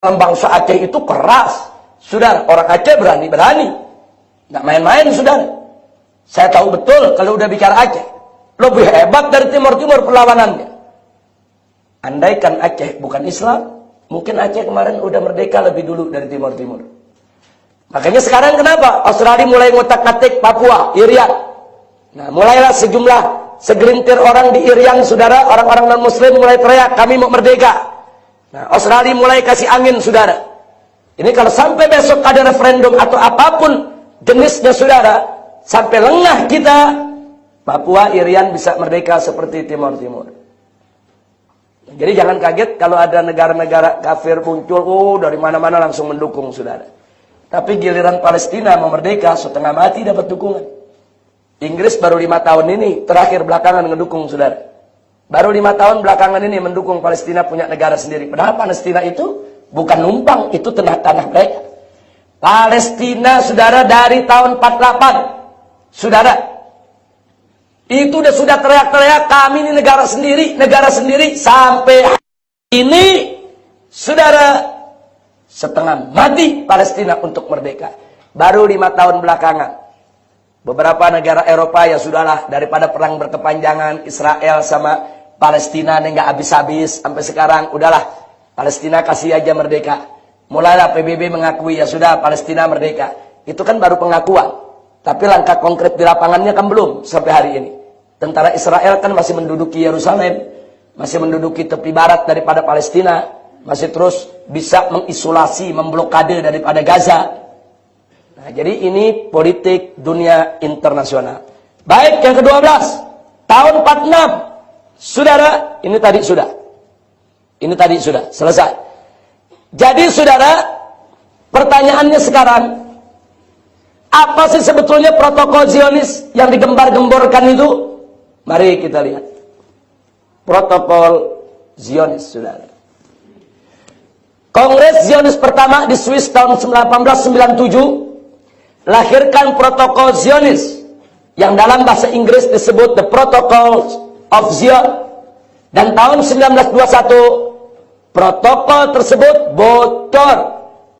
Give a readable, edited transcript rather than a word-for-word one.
Bangsa Aceh itu keras. Saudara, orang Aceh berani-berani. Nggak main-main, saudara. Saya tahu betul kalau udah bicara Aceh. Lebih hebat dari Timur-Timur perlawanannya. Andaikan Aceh bukan Islam, mungkin Aceh kemarin udah merdeka lebih dulu dari Timur-Timur. Makanya sekarang kenapa Australia mulai ngotak-ngatik Papua, Irian. Nah, mulailah segelintir orang di Irian, saudara, orang-orang non-muslim mulai teriak, kami mau merdeka. Nah, Australia mulai kasih angin, saudara. Ini kalau sampai besok ada referendum atau apapun jenisnya, saudara, sampai lengah kita, Papua, Irian bisa merdeka seperti Timur-Timur. Jadi jangan kaget kalau ada negara-negara kafir muncul, dari mana-mana langsung mendukung, saudara. Tapi giliran Palestina mau merdeka, setengah mati dapat dukungan. Inggris baru 5 tahun ini, terakhir belakangan ngedukung, saudara. Baru 5 tahun belakangan ini mendukung Palestina punya negara sendiri. Padahal Palestina itu bukan numpang, itu tanah mereka. Palestina, saudara, dari tahun 48, saudara, itu sudah teriak-teriak, kami ini negara sendiri, sampai ini, saudara, setengah mati Palestina untuk merdeka. Baru 5 tahun belakangan, beberapa negara Eropa ya sudahlah, daripada perang berkepanjangan Israel sama Palestina ini nggak habis-habis sampai sekarang, udahlah Palestina kasih aja merdeka. Mulailah PBB mengakui, ya sudah Palestina merdeka. Itu kan baru pengakuan, tapi langkah konkret di lapangannya kan belum sampai hari ini. Tentara Israel kan masih menduduki Yerusalem, masih menduduki tepi barat daripada Palestina, masih terus bisa mengisolasi, memblokade daripada Gaza. Nah, jadi ini politik dunia internasional. Baik, yang ke-12, tahun 46. Saudara, ini tadi sudah selesai. Jadi saudara, pertanyaannya sekarang, apa sih sebetulnya protokol Zionis yang digembar-gemborkan itu? Mari kita lihat. Protokol Zionis, saudara. Kongres Zionis pertama di Swiss tahun 1897 lahirkan protokol Zionis yang dalam bahasa Inggris disebut The Protocol of Zion, dan tahun 1921 protokol tersebut bocor